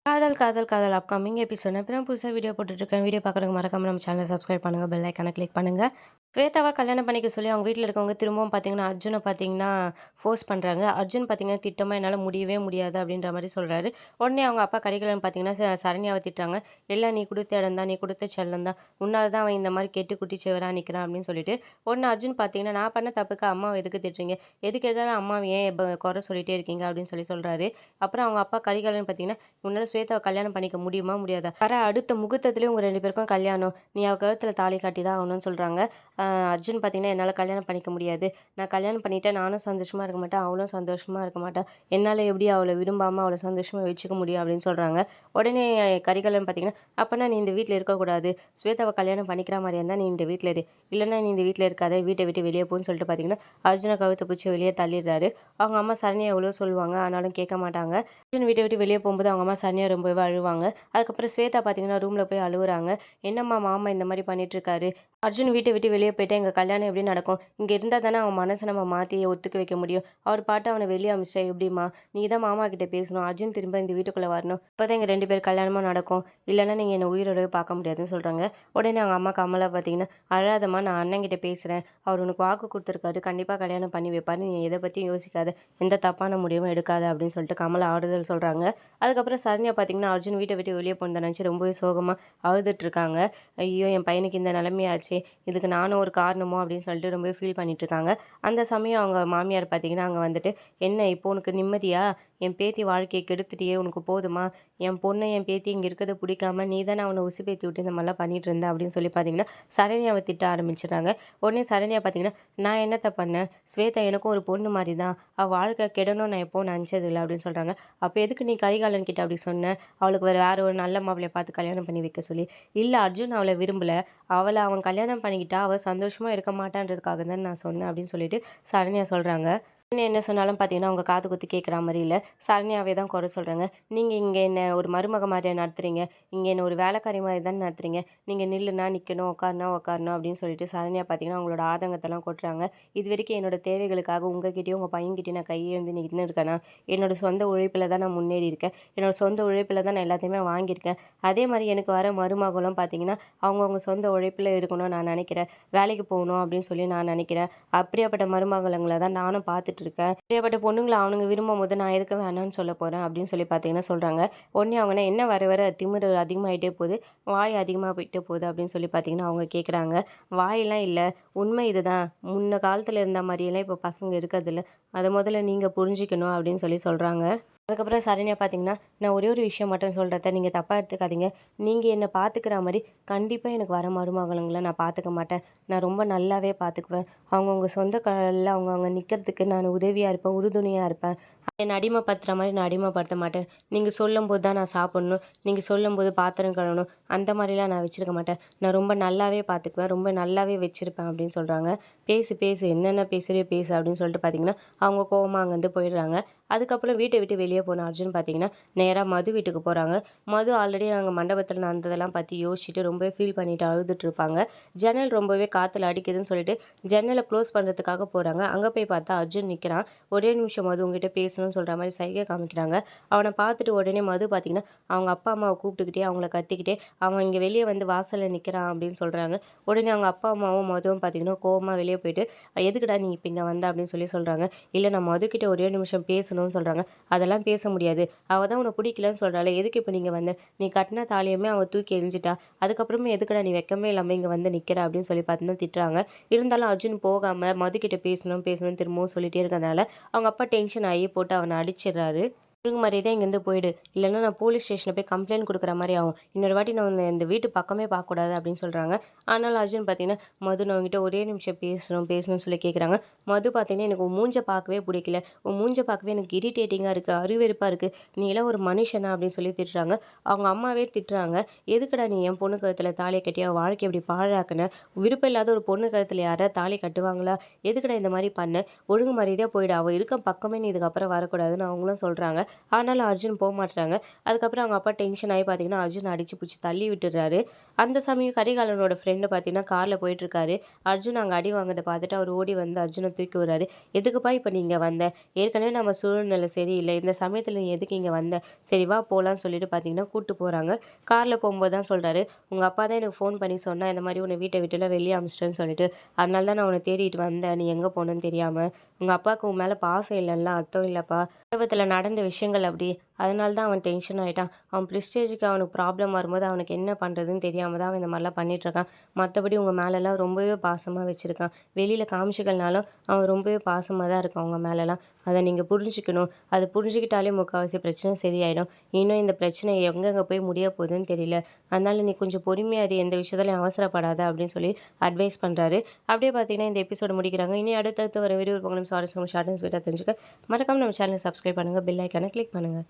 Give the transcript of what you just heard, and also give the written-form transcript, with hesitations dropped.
காதல் காதல் காதல் அப்கமிங் எபிசோட் இப்பதான் புதுசாக வீடியோ போட்டுட்ருக்கேன். வீடியோ பார்க்குறதுக்கு மறக்காம நம்ம சேனலை சப்ஸ்கிரைப் பண்ணுங்கள், பெல் ஐக்கானை கிளிக் பண்ணுங்கள். ஸ்வேதாவை கல்யாணம் பண்ணிக்க சொல்லி அவங்க வீட்டில் இருக்கவங்க திரும்பவும் பார்த்தீங்கன்னா அர்ஜுனை பார்த்தீங்கன்னா ஃபோர்ஸ் பண்ணுறாங்க. அர்ஜுன் பார்த்தீங்கன்னா திட்டமாக என்னால் முடியவே முடியாது அப்படின்ற மாதிரி சொல்கிறாரு. உடனே அவங்க அப்பா கரிகாலன் பார்த்தீங்கன்னா சரண்யாவை திட்டுறாங்க. எல்லாம் நீ கொடுத்த இடம் தான், நீ கொடுத்த செல்லம் தான், உன்னால் தான் அவன் இந்த மாதிரி கெட்டு குட்டி செவராக நிற்கிறான் அப்படின்னு சொல்லிட்டு உடனே அர்ஜுன் பார்த்தீங்கன்னா நான் பண்ண தப்புக்கு அம்மாவை எதுக்கு திட்டுறீங்க, எதுக்கு எதாவது அம்மாவை ஏன் குறை சொல்லிட்டே இருக்கீங்க அப்படின்னு சொல்கிறாரு. அப்புறம் அவங்க அப்பா கரிகாலன் பார்த்தீங்கன்னா உன்னால் ஸ்வேதாவை கல்யாணம் பண்ணிக்க முடியுமா முடியாதா, வர அடுத்த முகூர்த்தத்துலேயும் உங்கள் 2 பேருக்கும் கல்யாணம், நீ அவ கழுத்தில் தாலி காட்டி தான் ஆகணும்னு சொல்கிறாங்க. அர்ஜுன் பார்த்தீங்கன்னா என்னால் கல்யாணம் பண்ணிக்க முடியாது, நான் கல்யாணம் பண்ணிட்டேன் நானும் சந்தோஷமாக இருக்க மாட்டேன், அவளும் சந்தோஷமாக இருக்க மாட்டேன், என்னால் எப்படி அவளை விரும்பாமல் அவளை சந்தோஷமாக வச்சுக்க முடியும் அப்படின்னு சொல்கிறாங்க. உடனே கரிகாலன் பார்த்தீங்கன்னா அப்போனா நீ இந்த வீட்டில் இருக்கக்கூடாது, ஸ்வேதாவை கல்யாணம் பண்ணிக்கிற மாதிரியா இருந்தால் நீ இந்த வீட்டில் இரு, இல்லைன்னா நீ இந்த வீட்டில் இருக்காத, வீட்டை விட்டு வெளியே போன்னு சொல்லிட்டு பார்த்தீங்கன்னா அர்ஜுனை கழுத்தை பிடிச்சி வெளியே தள்ளிடுறாரு. அவங்க அம்மா சரண்யா எவ்வளோ சொல்லுவாங்க ஆனாலும் கேட்க மாட்டாங்க. அர்ஜுன் வீட்டை விட்டு வெளியே போகும்போது அவங்க அம்மா சரண்யா ரொம்பவே அழுவாங்க. அதுக்கப்புறம் ஸ்வேதா பார்த்தீங்கன்னா ரூமில் போய் அழுகுறாங்க. என்னம்மா மாமா இந்த மாதிரி பண்ணிட்டுருக்காரு, அர்ஜுன் வீட்டை விட்டு வெளியே போயிட்டு எங்கள் கல்யாணம் எப்படி நடக்கும், இங்கே இருந்தால் தானே அவன் மனசை நம்ம மாற்றி ஒத்துக்க வைக்க முடியும், அவர் பாட்டு அவனை வெளியே அமிச்சா எப்படிம்மா, நீ தான் மாமா கிட்டே பேசணும், அர்ஜுன் திரும்ப இந்த வீட்டுக்குள்ளே வரணும், இப்போ தான் எங்கள் 2 பேர் கல்யாணமாக நடக்கும், இல்லைன்னா நீங்கள் என்னை உயிரோடவே பார்க்க முடியாதுன்னு சொல்கிறாங்க. உடனே அவங்க அம்மா கமலா பார்த்தீங்கன்னா அழாதம்மா, நான் அண்ணன்கிட்ட பேசுகிறேன், அவர் உனக்கு வாக்கு கொடுத்துருக்காரு, கண்டிப்பாக கல்யாணம் பண்ணி வைப்பாரு, நீ எதை பற்றியும் யோசிக்காத, எந்த தப்பான முடிவும் எடுக்காத அப்படின்னு சொல்லிட்டு கமலா ஆறுதல் சொல்கிறாங்க. அதுக்கப்புறம் சரண்யா பார்த்தீங்கன்னா அர்ஜுன் வீட்டை விட்டு வெளியே போனதை நினச்சி ரொம்பவே சோகமாக அழுதுட்ருக்காங்க. ஐயோ என் பையனுக்கு இந்த நிலைமையாச்சு, இதுக்கு நானும் ஒரு காரணமோ அப்படின்னு சொல்லிட்டு ரொம்பவே ஃபீல் பண்ணிகிட்ருக்காங்க. அந்த சமயம் அவங்க மாமியார் பார்த்தீங்கன்னா அங்கே வந்துட்டு என்ன இப்போ உனக்கு நிம்மதியா, என் பேத்தி வாழ்க்கையை கெடுத்துட்டியே, உனக்கு போதுமா, என் பொண்ணு என் பேத்தி இங்கே இருக்கிறத பிடிக்காம நீ தானே அவனை உசுப்பேத்தி விட்டு இந்த மாதிரிலாம் பண்ணிகிட்டு இருந்த அப்படின்னு சொல்லி பார்த்தீங்கன்னா சரண்யாவை திட்ட ஆரம்பிச்சிடுறாங்க. உடனே சரண்யா பார்த்தீங்கன்னா நான் என்னத்தை பண்ணேன், ஸ்வேதா எனக்கும் ஒரு பொண்ணு மாதிரி தான், அவள் வாழ்க்கை கெடணும் நான் எப்போ நினச்சதில்லை அப்படின்னு சொல்கிறாங்க. அப்போ எதுக்கு நீ கரிகாலன் கிட்ட அப்படி சொன்ன, அவளுக்கு வேறு ஒரு நல்ல மாப்பிளையை பார்த்து கல்யாணம் பண்ணி வைக்க சொல்லி, இல்லை அர்ஜுன் அவளை விரும்பலை, அவளை அவன் கல்யாணம் பண்ணிக்கிட்டா அவள் சந்தோஷமாக இருக்க மாட்டான்றதுக்காக தான் நான் சொன்னேன் அப்படின்னு சொல்லிட்டு சரண்யா சொல்கிறாங்க. என்ன சொன்னாலும் பார்த்தீங்கன்னா அவங்க காது குத்து கேட்குற மாதிரி இல்லை, சரண்யாவே தான் குறை சொல்கிறாங்க. நீங்கள் இங்கே என்ன ஒரு மருமக மாதிரி நடத்துகிறீங்க, இங்கே என்ன ஒரு வேலைக்காரி மாதிரி தான் நடத்துகிறீங்க, நீங்கள் நில்லுனா நிற்கணும், உட்காருனா உட்காரணும் அப்படின்னு சொல்லிட்டு சரண்யா பார்த்தீங்கன்னா அவங்களோட ஆதங்கத்தெல்லாம் கொட்டுறாங்க. இது வரைக்கும் என்னோட தேவைகளுக்காக உங்ககிட்டயும் உங்கள் பையன்கிட்டயும் நான் கையை வந்து நின்று இருக்கேனா, என்னோட சொந்த உழைப்பில் தான் நான் முன்னேறி இருக்கேன், என்னோட சொந்த உழைப்பில் தான் நான் எல்லாத்தையுமே வாங்கியிருக்கேன். அதே மாதிரி எனக்கு வர மருமகளும் பார்த்தீங்கன்னா அவங்கவுங்க சொந்த உழைப்பில் இருக்கணும்னு நான் நினைக்கிறேன், வேலைக்கு போகணும் அப்படின்னு சொல்லி நான் நினைக்கிறேன். அப்படியாப்பட்ட மருமகளுங்களை தான் நானும் பார்த்துட்டு இருக்கேன். அப்படியாப்பட்ட பொண்ணுங்களை அவனுங்க விரும்பும் போது நான் எதுக்கு வேணான்னு சொல்ல போகிறேன் அப்படின்னு சொல்லி பார்த்தீங்கன்னா சொல்கிறாங்க. உடனே அவங்க என்ன வர வர திமிரு அதிகமாகிட்டே போகுது, வாய் அதிகமாக போயிட்டே போகுது அப்படின்னு சொல்லி பார்த்தீங்கன்னா அவங்க கேட்குறாங்க. வாயெல்லாம் இல்லை, உண்மை இதுதான், முன்ன காலத்தில் இருந்த மாதிரியெல்லாம் இப்போ பசங்க இருக்கிறதில்ல, அதை முதல்ல நீங்கள் புரிஞ்சிக்கணும் அப்படின்னு சொல்லி சொல்கிறாங்க. அதுக்கப்புறம் சரண்யா பார்த்தீங்கன்னா நான் ஒரே ஒரு விஷயம் மட்டும் சொல்கிறத நீங்கள் தப்பாக எடுத்துக்காதீங்க, நீங்கள் என்னை பார்த்துக்கிற மாதிரி கண்டிப்பாக எனக்கு வர மருமகளுங்களை நான் பார்த்துக்க மாட்டேன், நான் ரொம்ப நல்லாவே பார்த்துக்குவேன், அவங்கவுங்க சொந்த காலில் அவங்கவுங்க நிற்கிறதுக்கு நான் உதவியாக இருப்பேன், உறுதுணையாக இருப்பேன், என்னை அடிமைப்படுத்துகிற மாதிரி நான் அடிமைப்படுத்த மாட்டேன், நீங்கள் சொல்லும்போது தான் நான் சாப்பிட்ணும், நீங்கள் சொல்லும்போது பாத்திரம் கழுவணும், அந்த மாதிரிலாம் நான் வச்சுருக்க மாட்டேன், நான் ரொம்ப நல்லாவே பார்த்துக்குவேன், ரொம்ப நல்லாவே வச்சுருப்பேன் அப்படின்னு சொல்கிறாங்க. பேசு பேசு என்னென்ன பேசுகிறியோ பேசு அப்படின்னு சொல்லிட்டு பார்த்தீங்கன்னா அவங்க கோவமாக அங்கேருந்து போயிடுறாங்க. அதுக்கப்புறம் வீட்டை விட்டு வெளியே போன அர்ஜுன் பார்த்தீங்கன்னா நேராக மது வீட்டுக்கு போகிறாங்க. மது ஆல்ரெடி நாங்கள் மண்டபத்தில் நடந்ததெல்லாம் பற்றி யோசிச்சுட்டு ரொம்பவே ஃபீல் பண்ணிட்டு அழுதுட்டு இருப்பாங்க. ஜன்னல் ரொம்பவே காற்றுல அடிக்குதுன்னு சொல்லிட்டு ஜன்னலை க்ளோஸ் பண்ணுறதுக்காக போகிறாங்க. அங்கே போய் பார்த்தா அர்ஜுன் நிற்கிறான். ஒரே நிமிஷம் மது உங்ககிட்ட பேசணும்னு சொல்கிற மாதிரி சைகை காமிக்கிறாங்க. அவனை பார்த்துட்டு உடனே மது பார்த்தீங்கன்னா அவங்க அப்பா அம்மாவை கூப்பிட்டுக்கிட்டே அவங்கள கத்திக்கிட்டே அவன் இங்கே வெளியே வந்து வாசலில் நிற்கிறான் அப்படின்னு சொல்கிறாங்க. உடனே அவங்க அப்பா அம்மாவும் மதுவும் பார்த்தீங்கன்னா கோவமாக வெளியே போயிட்டு எதுக்குடா நீ இப்போ இங்கே வந்த அப்படின்னு சொல்லி சொல்கிறாங்க. இல்லை நான் மதுக்கிட்ட ஒரே நிமிஷம் பேசணும்னு சொல்கிறாங்க. அதெல்லாம் பேச முடியாது, அவள் தான் உன்னை பிடிக்கலன்னு சொல்கிறாள், எதுக்கு இப்போ நீங்கள் வந்து நீ கட்டின தாலியுமே அவள் தூக்கி எரிஞ்சிட்டா, அதுக்கப்புறமே எதுக்குடா நீ வெக்கமே இல்லாமல் இங்கே வந்து நிற்கிற அப்படின்னு சொல்லி பார்த்தீங்கன்னா திட்டுறாங்க. இருந்தாலும் அர்ஜுன் போகாமல் மதுக்கிட்ட பேசணும் பேசணும்னு திரும்பவும் சொல்லிகிட்டே இருக்கிறதுனால அவங்க அப்பா டென்ஷன் ஆகி போட்டு அவனை அடிச்சிடுறாரு. ஒழுங்கு மாதிரியே இங்கேருந்து போயிடு, இல்லைன்னா நான் போலீஸ் ஸ்டேஷனில் போய் கம்ப்ளைண்ட் கொடுக்குற மாதிரி ஆகும், இன்னொரு வாட்டி நான் இந்த வீட்டு பக்கமே பார்க்கக்கூடாது அப்படின்னு சொல்கிறாங்க. ஆனால் அர்ஜுன் பார்த்தீங்கன்னா மது நான் உங்ககிட்ட ஒரே நிமிஷம் பேசணும்னு சொல்லி கேட்குறாங்க. மது பார்த்தீங்கன்னா எனக்கு உன் மூஞ்ச பார்க்கவே பிடிக்கல, உன் மூஞ்ச பார்க்கவே எனக்கு இரிட்டேட்டிங்காக இருக்குது, அருவெருப்பாக இருக்குது, நீ எல்லாம் ஒரு மனுஷனா அப்படின்னு சொல்லி திட்டுறாங்க. அவங்க அம்மாவே திட்டுறாங்க. எதுக்குடா நீ என் பொண்ணு கழுத்தில் தாலியை கட்டி அவள் வாழ்க்கை எப்படி பாழாக்குன, விருப்பம் இல்லாத ஒரு பொண்ணு கழுத்தில் யாராவது தாலி கட்டுவாங்களா, எதுக்குடா இந்த மாதிரி பண்ண, ஒழுங்கு மரியாதையாக போயிடு, அவள் இருக்க பக்கமே நீ இதுக்கப்புறம் வரக்கூடாதுன்னு அவங்களும் சொல்கிறாங்க. ஆனாலும் அர்ஜுன் போமாட்றாங்க. அதுக்கப்புறம் அவங்க அப்பா டென்ஷன் ஆகி பார்த்தீங்கன்னா, அர்ஜுன அடிச்சு புடிச்சு தள்ளி விட்டுர்றாரு. அந்த சமயம் கரிகாலனோட ஃப்ரெண்டு பார்த்தீங்கன்னா, கார்ல போயிட்டுருக்காரு. அர்ஜுன் அங்க அடி வாங்குறத பார்த்துட்டு அவர் ஓடி வந்து அர்ஜுன தூக்கி விடுறாரு. "எதுக்குப்பா இப்ப நீ இங்க வந்த? ஏற்கனவே நம்ம சூழ்நிலை சரியில்ல. இந்த சமயத்துல நீ எதுக்கு இங்க வந்த? சரி வா போலான்னு" சொல்லிட்டு பார்த்தீங்கன்னா, கூட்டு போறாங்க. கார்ல போம்போது தான் சொல்றாரு, "உங்க அப்பா தான் எனக்கு ஃபோன் பண்ணி சொன்னா, இந்த மாரி உன்ன வீட்ட விட்டுலாம் வெளிய அனுப்பிச்சுட்டேன்னு சொல்லிட்டு. அதனால தான் நான் உன்ன தேடிட்டு வந்தேன். நீ எங்க போனன்னு தெரியாம. உங்க அப்பாவுக்கு உன் மேல பாசம் இல்லன்னுலாம் அர்த்தம் இல்லப்பா. ஆரம்பத்துல நடந்த விஷயங்கள் அப்படி. அதனால தான் அவன் டென்ஷன் ஆயிட்டான். அவன் ப்ரெஸ்டீஜுக்கு அவனுக்கு ப்ராப்ளம் வரும்போது அவனுக்கு என்ன பண்ணுறதுன்னு தெரியாம தான் அவன் இந்த மாதிரிலாம் பண்ணிட்டுருக்கான். மற்றபடி உங்கள் மேலெல்லாம் ரொம்பவே பாசமாக வச்சுருக்கான். வெளியில் காமிச்சிக்கலனாலும் அவன் ரொம்பவே பாசமாக தான் இருக்கான் உங்கள் மேலெல்லாம். அதை நீங்கள் புரிஞ்சுக்கணும். அது புரிஞ்சுக்கிட்டாலே முக்கால்வாசி பிரச்சனை சரியாயிடும். இன்னும் இந்த பிரச்சனை எங்கெங்கே போய் முடிய போகுதுன்னு தெரியல. அதனால நீ கொஞ்சம் பொறுமையா இரு. எந்த விஷயத்துலையும் அவசரப்படாத அப்படின்னு சொல்லி அட்வைஸ் பண்ணுறாரு. அப்படியே பார்த்தீங்கன்னா இந்த எபிசோடு முடிக்கிறாங்க. இனி அடுத்தடுத்து வர வீடியோ உங்களுக்கு சுவாரஸ்யம் ஷார்ட் அண்ட் ஸ்வீட்டாக தெரிஞ்சுக்க மறக்காம நம்ம சேனலை சப்ஸ்கிரைப் பண்ணுங்கள். பெல் ஐக்கானை கிளிக் பண்ணுங்கள்.